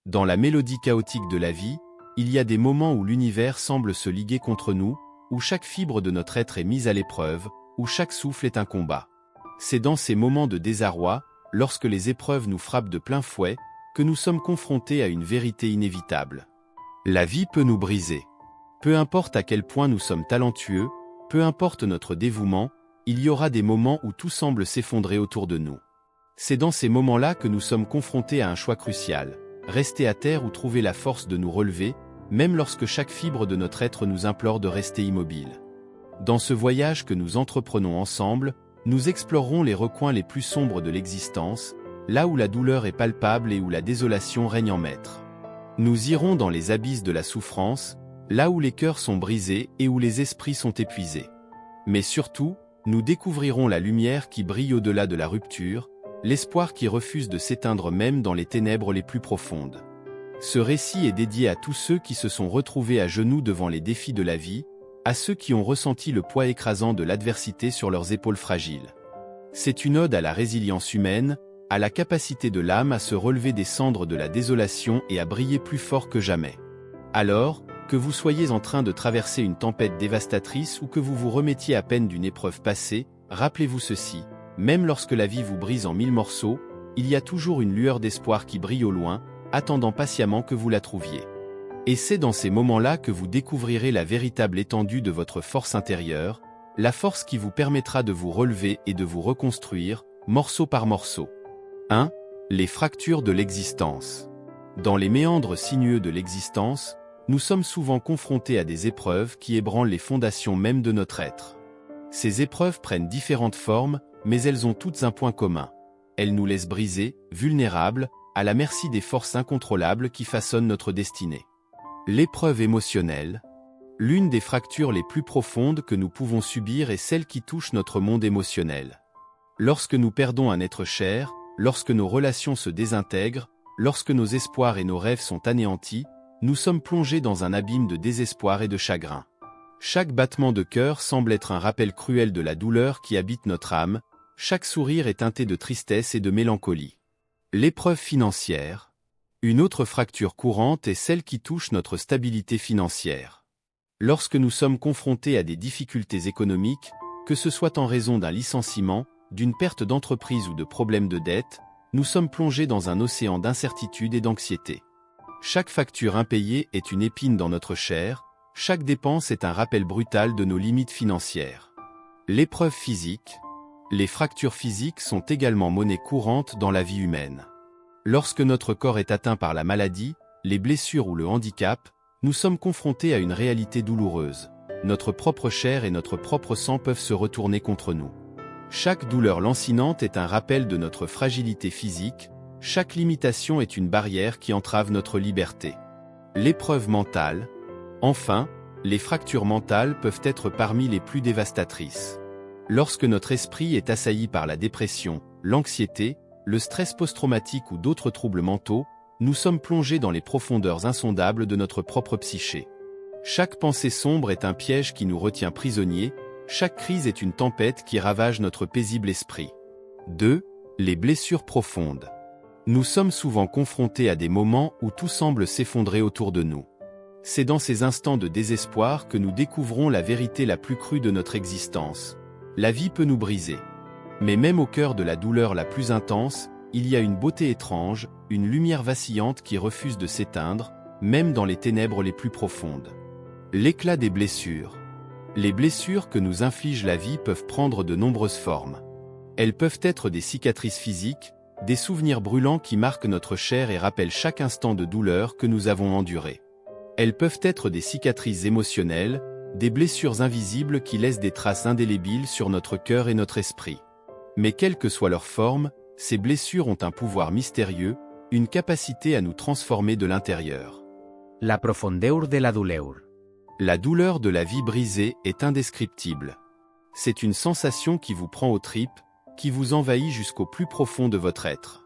Dans la mélodie chaotique de la vie, il y a des moments où l'univers semble se liguer contre nous, où chaque fibre de notre être est mise à l'épreuve, où chaque souffle est un combat. C'est dans ces moments de désarroi, lorsque les épreuves nous frappent de plein fouet, que nous sommes confrontés à une vérité inévitable. La vie peut nous briser. Peu importe à quel point nous sommes talentueux, peu importe notre dévouement, il y aura des moments où tout semble s'effondrer autour de nous. C'est dans ces moments-là que nous sommes confrontés à un choix crucial, rester à terre ou trouver la force de nous relever, même lorsque chaque fibre de notre être nous implore de rester immobile. Dans ce voyage que nous entreprenons ensemble, nous explorerons les recoins les plus sombres de l'existence, là où la douleur est palpable et où la désolation règne en maître. Nous irons dans les abysses de la souffrance, là où les cœurs sont brisés et où les esprits sont épuisés. Mais surtout, nous découvrirons la lumière qui brille au-delà de la rupture, l'espoir qui refuse de s'éteindre même dans les ténèbres les plus profondes. Ce récit est dédié à tous ceux qui se sont retrouvés à genoux devant les défis de la vie, à ceux qui ont ressenti le poids écrasant de l'adversité sur leurs épaules fragiles. C'est une ode à la résilience humaine, à la capacité de l'âme à se relever des cendres de la désolation et à briller plus fort que jamais. Alors, que vous soyez en train de traverser une tempête dévastatrice ou que vous vous remettiez à peine d'une épreuve passée, rappelez-vous ceci, même lorsque la vie vous brise en 1000 morceaux, il y a toujours une lueur d'espoir qui brille au loin, attendant patiemment que vous la trouviez. Et c'est dans ces moments-là que vous découvrirez la véritable étendue de votre force intérieure, la force qui vous permettra de vous relever et de vous reconstruire, morceau par morceau. 1. Les fractures de l'existence. Dans les méandres sinueux de l'existence, nous sommes souvent confrontés à des épreuves qui ébranlent les fondations même de notre être. Ces épreuves prennent différentes formes, mais elles ont toutes un point commun. Elles nous laissent brisés, vulnérables, à la merci des forces incontrôlables qui façonnent notre destinée. L'épreuve émotionnelle. L'une des fractures les plus profondes que nous pouvons subir est celle qui touche notre monde émotionnel. Lorsque nous perdons un être cher, lorsque nos relations se désintègrent, lorsque nos espoirs et nos rêves sont anéantis, nous sommes plongés dans un abîme de désespoir et de chagrin. Chaque battement de cœur semble être un rappel cruel de la douleur qui habite notre âme, chaque sourire est teinté de tristesse et de mélancolie. L'épreuve financière. Une autre fracture courante est celle qui touche notre stabilité financière. Lorsque nous sommes confrontés à des difficultés économiques, que ce soit en raison d'un licenciement, d'une perte d'entreprise ou de problèmes de dette, nous sommes plongés dans un océan d'incertitude et d'anxiété. Chaque facture impayée est une épine dans notre chair, chaque dépense est un rappel brutal de nos limites financières. L'épreuve physique. Les fractures physiques sont également monnaie courante dans la vie humaine. Lorsque notre corps est atteint par la maladie, les blessures ou le handicap, nous sommes confrontés à une réalité douloureuse. Notre propre chair et notre propre sang peuvent se retourner contre nous. Chaque douleur lancinante est un rappel de notre fragilité physique, chaque limitation est une barrière qui entrave notre liberté. L'épreuve mentale. Enfin, les fractures mentales peuvent être parmi les plus dévastatrices. Lorsque notre esprit est assailli par la dépression, l'anxiété, le stress post-traumatique ou d'autres troubles mentaux, nous sommes plongés dans les profondeurs insondables de notre propre psyché. Chaque pensée sombre est un piège qui nous retient prisonniers, chaque crise est une tempête qui ravage notre paisible esprit. 2. Les blessures profondes. Nous sommes souvent confrontés à des moments où tout semble s'effondrer autour de nous. C'est dans ces instants de désespoir que nous découvrons la vérité la plus crue de notre existence. La vie peut nous briser. Mais même au cœur de la douleur la plus intense, il y a une beauté étrange, une lumière vacillante qui refuse de s'éteindre, même dans les ténèbres les plus profondes. L'éclat des blessures. Les blessures que nous inflige la vie peuvent prendre de nombreuses formes. Elles peuvent être des cicatrices physiques, des souvenirs brûlants qui marquent notre chair et rappellent chaque instant de douleur que nous avons enduré. Elles peuvent être des cicatrices émotionnelles, des blessures invisibles qui laissent des traces indélébiles sur notre cœur et notre esprit. Mais quelle que soit leur forme, ces blessures ont un pouvoir mystérieux, une capacité à nous transformer de l'intérieur. La profondeur de la douleur. La douleur de la vie brisée est indescriptible. C'est une sensation qui vous prend aux tripes, qui vous envahit jusqu'au plus profond de votre être.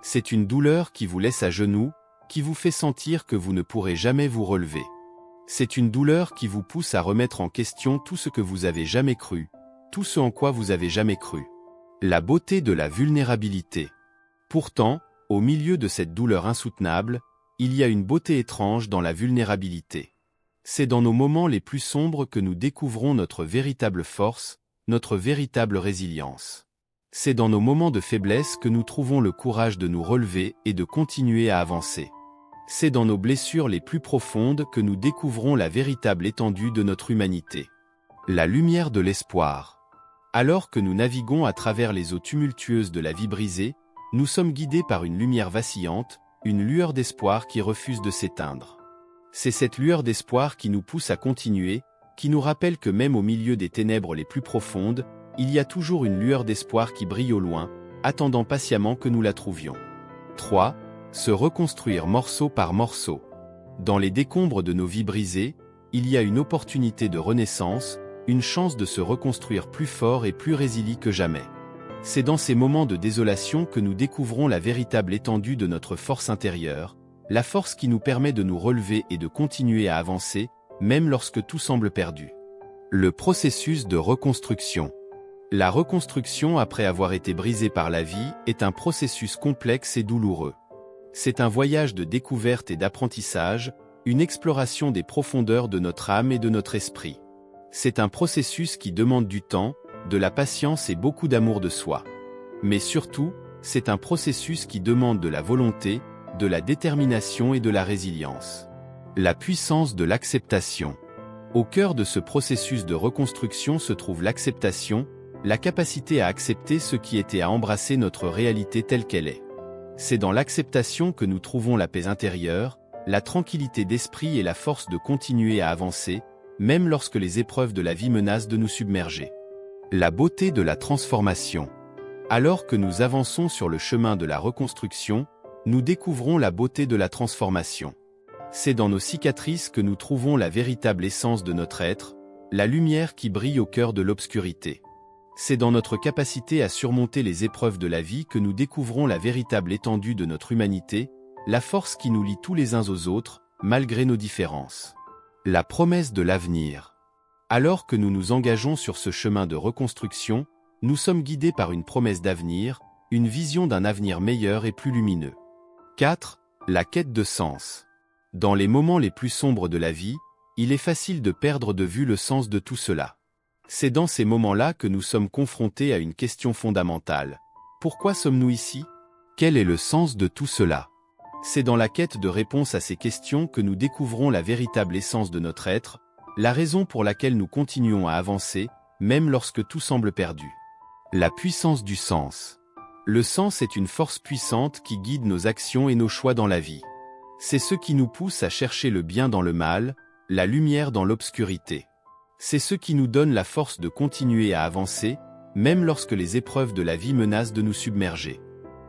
C'est une douleur qui vous laisse à genoux, qui vous fait sentir que vous ne pourrez jamais vous relever. C'est une douleur qui vous pousse à remettre en question tout ce que vous avez jamais cru, tout ce en quoi vous avez jamais cru. La beauté de la vulnérabilité. Pourtant, au milieu de cette douleur insoutenable, il y a une beauté étrange dans la vulnérabilité. C'est dans nos moments les plus sombres que nous découvrons notre véritable force, notre véritable résilience. C'est dans nos moments de faiblesse que nous trouvons le courage de nous relever et de continuer à avancer. C'est dans nos blessures les plus profondes que nous découvrons la véritable étendue de notre humanité. La lumière de l'espoir. Alors que nous naviguons à travers les eaux tumultueuses de la vie brisée, nous sommes guidés par une lumière vacillante, une lueur d'espoir qui refuse de s'éteindre. C'est cette lueur d'espoir qui nous pousse à continuer, qui nous rappelle que même au milieu des ténèbres les plus profondes, il y a toujours une lueur d'espoir qui brille au loin, attendant patiemment que nous la trouvions. 3. Se reconstruire morceau par morceau. Dans les décombres de nos vies brisées, il y a une opportunité de renaissance, une chance de se reconstruire plus fort et plus résili que jamais. C'est dans ces moments de désolation que nous découvrons la véritable étendue de notre force intérieure, la force qui nous permet de nous relever et de continuer à avancer, même lorsque tout semble perdu. Le processus de reconstruction. La reconstruction après avoir été brisée par la vie est un processus complexe et douloureux. C'est un voyage de découverte et d'apprentissage, une exploration des profondeurs de notre âme et de notre esprit. C'est un processus qui demande du temps, de la patience et beaucoup d'amour de soi. Mais surtout, c'est un processus qui demande de la volonté, de la détermination et de la résilience. La puissance de l'acceptation. Au cœur de ce processus de reconstruction se trouve l'acceptation, la capacité à accepter ce qui est et à embrasser notre réalité telle qu'elle est. C'est dans l'acceptation que nous trouvons la paix intérieure, la tranquillité d'esprit et la force de continuer à avancer, même lorsque les épreuves de la vie menacent de nous submerger. La beauté de la transformation. Alors que nous avançons sur le chemin de la reconstruction, nous découvrons la beauté de la transformation. C'est dans nos cicatrices que nous trouvons la véritable essence de notre être, la lumière qui brille au cœur de l'obscurité. C'est dans notre capacité à surmonter les épreuves de la vie que nous découvrons la véritable étendue de notre humanité, la force qui nous lie tous les uns aux autres, malgré nos différences. La promesse de l'avenir. Alors que nous nous engageons sur ce chemin de reconstruction, nous sommes guidés par une promesse d'avenir, une vision d'un avenir meilleur et plus lumineux. 4. La quête de sens. Dans les moments les plus sombres de la vie, il est facile de perdre de vue le sens de tout cela. C'est dans ces moments-là que nous sommes confrontés à une question fondamentale. Pourquoi sommes-nous ici? Quel est le sens de tout cela? C'est dans la quête de réponse à ces questions que nous découvrons la véritable essence de notre être, la raison pour laquelle nous continuons à avancer, même lorsque tout semble perdu. La puissance du sens. Le sens est une force puissante qui guide nos actions et nos choix dans la vie. C'est ce qui nous pousse à chercher le bien dans le mal, la lumière dans l'obscurité. C'est ce qui nous donne la force de continuer à avancer, même lorsque les épreuves de la vie menacent de nous submerger.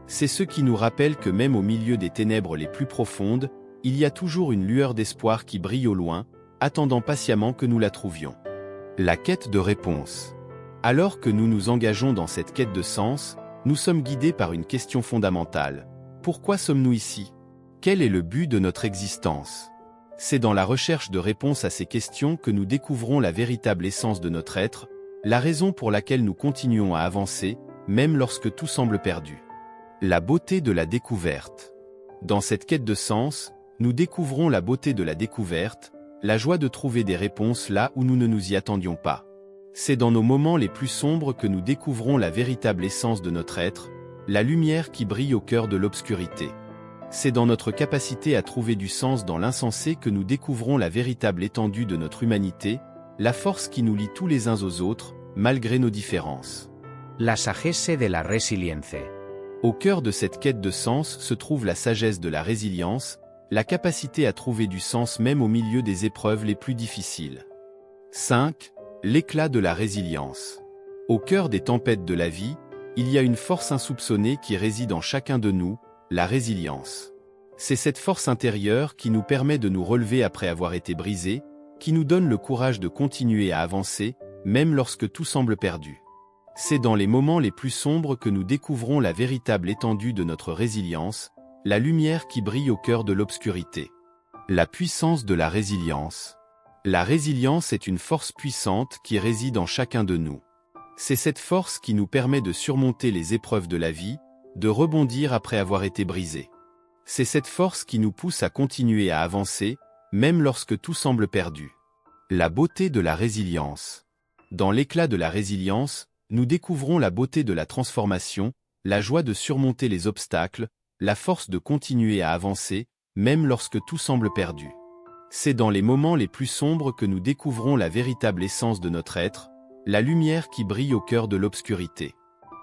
C'est ce qui nous rappelle que même au milieu des ténèbres les plus profondes, il y a toujours une lueur d'espoir qui brille au loin, attendant patiemment que nous la trouvions. La quête de réponse. Alors que nous nous engageons dans cette quête de sens, nous sommes guidés par une question fondamentale. Pourquoi sommes-nous ici? Quel est le but de notre existence? C'est dans la recherche de réponses à ces questions que nous découvrons la véritable essence de notre être, la raison pour laquelle nous continuons à avancer, même lorsque tout semble perdu. La beauté de la découverte. Dans cette quête de sens, nous découvrons la beauté de la découverte, la joie de trouver des réponses là où nous ne nous y attendions pas. C'est dans nos moments les plus sombres que nous découvrons la véritable essence de notre être, la lumière qui brille au cœur de l'obscurité. C'est dans notre capacité à trouver du sens dans l'insensé que nous découvrons la véritable étendue de notre humanité, la force qui nous lie tous les uns aux autres, malgré nos différences. La sagesse de la resilience. Au cœur de cette quête de sens se trouve la sagesse de la résilience, la capacité à trouver du sens même au milieu des épreuves les plus difficiles. 5. L'éclat de la résilience. Au cœur des tempêtes de la vie, il y a une force insoupçonnée qui réside en chacun de nous, la résilience. C'est cette force intérieure qui nous permet de nous relever après avoir été brisés, qui nous donne le courage de continuer à avancer, même lorsque tout semble perdu. C'est dans les moments les plus sombres que nous découvrons la véritable étendue de notre résilience, la lumière qui brille au cœur de l'obscurité. La puissance de la résilience. La résilience est une force puissante qui réside en chacun de nous. C'est cette force qui nous permet de surmonter les épreuves de la vie, de rebondir après avoir été brisés. C'est cette force qui nous pousse à continuer à avancer, même lorsque tout semble perdu. La beauté de la résilience. Dans l'éclat de la résilience, nous découvrons la beauté de la transformation, la joie de surmonter les obstacles, la force de continuer à avancer, même lorsque tout semble perdu. C'est dans les moments les plus sombres que nous découvrons la véritable essence de notre être, la lumière qui brille au cœur de l'obscurité.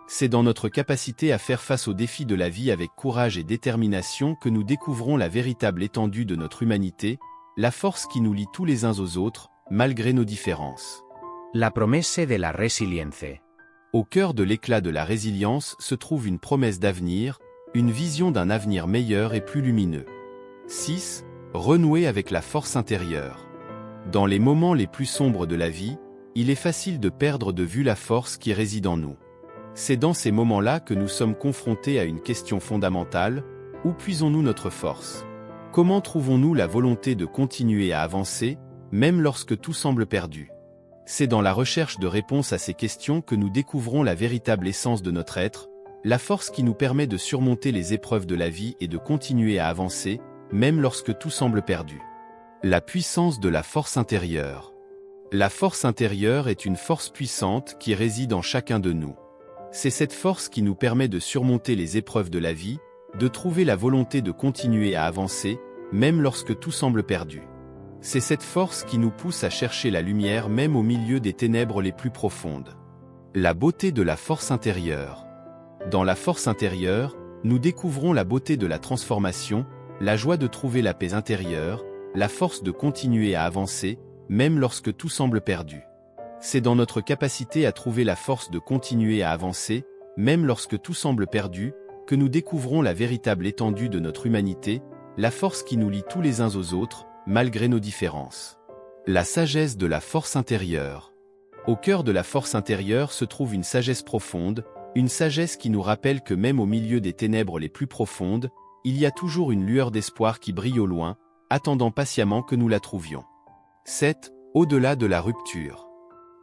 C'est dans notre capacité à faire face aux défis de la vie avec courage et détermination que nous découvrons la véritable étendue de notre humanité, la force qui nous lie tous les uns aux autres, malgré nos différences. La promesse de la résilience. Au cœur de l'éclat de la résilience se trouve une promesse d'avenir, une vision d'un avenir meilleur et plus lumineux. 6. Renouer avec la force intérieure. Dans les moments les plus sombres de la vie, il est facile de perdre de vue la force qui réside en nous. C'est dans ces moments-là que nous sommes confrontés à une question fondamentale: où puisons-nous notre force? Comment trouvons-nous la volonté de continuer à avancer, même lorsque tout semble perdu? C'est dans la recherche de réponses à ces questions que nous découvrons la véritable essence de notre être, la force qui nous permet de surmonter les épreuves de la vie et de continuer à avancer, même lorsque tout semble perdu. La puissance de la force intérieure. La force intérieure est une force puissante qui réside en chacun de nous. C'est cette force qui nous permet de surmonter les épreuves de la vie, de trouver la volonté de continuer à avancer, même lorsque tout semble perdu. C'est cette force qui nous pousse à chercher la lumière même au milieu des ténèbres les plus profondes. La beauté de la force intérieure. Dans la force intérieure, nous découvrons la beauté de la transformation, la joie de trouver la paix intérieure, la force de continuer à avancer, même lorsque tout semble perdu. C'est dans notre capacité à trouver la force de continuer à avancer, même lorsque tout semble perdu, que nous découvrons la véritable étendue de notre humanité, la force qui nous lie tous les uns aux autres, malgré nos différences. La sagesse de la force intérieure. Au cœur de la force intérieure se trouve une sagesse profonde, une sagesse qui nous rappelle que même au milieu des ténèbres les plus profondes, il y a toujours une lueur d'espoir qui brille au loin, attendant patiemment que nous la trouvions. 7. Au-delà de la rupture.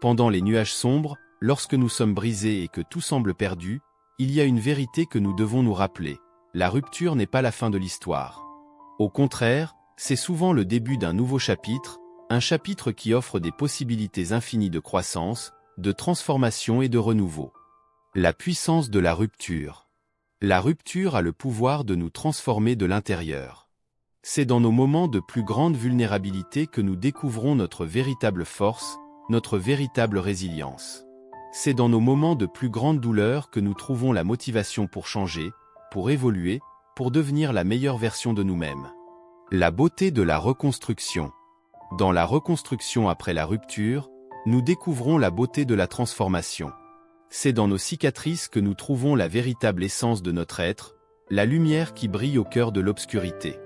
Pendant les nuages sombres, lorsque nous sommes brisés et que tout semble perdu, il y a une vérité que nous devons nous rappeler: la rupture n'est pas la fin de l'histoire. Au contraire, c'est souvent le début d'un nouveau chapitre, un chapitre qui offre des possibilités infinies de croissance, de transformation et de renouveau. La puissance de la rupture. La rupture a le pouvoir de nous transformer de l'intérieur. C'est dans nos moments de plus grande vulnérabilité que nous découvrons notre véritable force, notre véritable résilience. C'est dans nos moments de plus grande douleur que nous trouvons la motivation pour changer, pour évoluer, pour devenir la meilleure version de nous-mêmes. La beauté de la reconstruction. Dans la reconstruction après la rupture, nous découvrons la beauté de la transformation. C'est dans nos cicatrices que nous trouvons la véritable essence de notre être, la lumière qui brille au cœur de l'obscurité.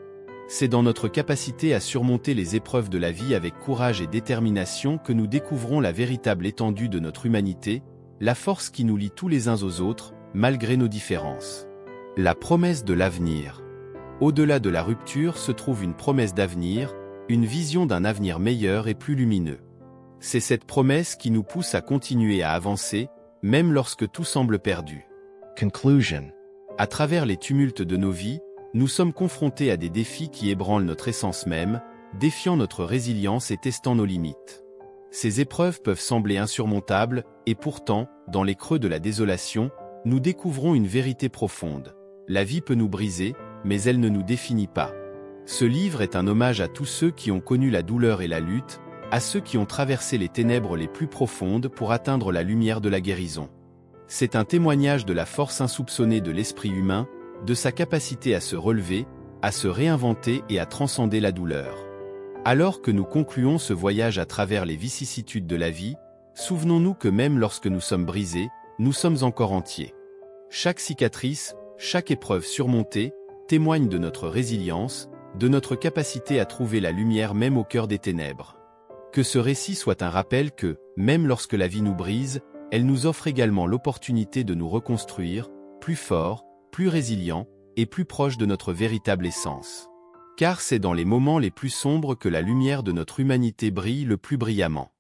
C'est dans notre capacité à surmonter les épreuves de la vie avec courage et détermination que nous découvrons la véritable étendue de notre humanité, la force qui nous lie tous les uns aux autres, malgré nos différences. La promesse de l'avenir. Au-delà de la rupture se trouve une promesse d'avenir, une vision d'un avenir meilleur et plus lumineux. C'est cette promesse qui nous pousse à continuer à avancer, même lorsque tout semble perdu. Conclusion. À travers les tumultes de nos vies, nous sommes confrontés à des défis qui ébranlent notre essence même, défiant notre résilience et testant nos limites. Ces épreuves peuvent sembler insurmontables, et pourtant, dans les creux de la désolation, nous découvrons une vérité profonde. La vie peut nous briser, mais elle ne nous définit pas. Ce livre est un hommage à tous ceux qui ont connu la douleur et la lutte, à ceux qui ont traversé les ténèbres les plus profondes pour atteindre la lumière de la guérison. C'est un témoignage de la force insoupçonnée de l'esprit humain, de sa capacité à se relever, à se réinventer et à transcender la douleur. Alors que nous concluons ce voyage à travers les vicissitudes de la vie, souvenons-nous que même lorsque nous sommes brisés, nous sommes encore entiers. Chaque cicatrice, chaque épreuve surmontée, témoigne de notre résilience, de notre capacité à trouver la lumière même au cœur des ténèbres. Que ce récit soit un rappel que, même lorsque la vie nous brise, elle nous offre également l'opportunité de nous reconstruire, plus forts, plus résilients, et plus proches de notre véritable essence. Car c'est dans les moments les plus sombres que la lumière de notre humanité brille le plus brillamment.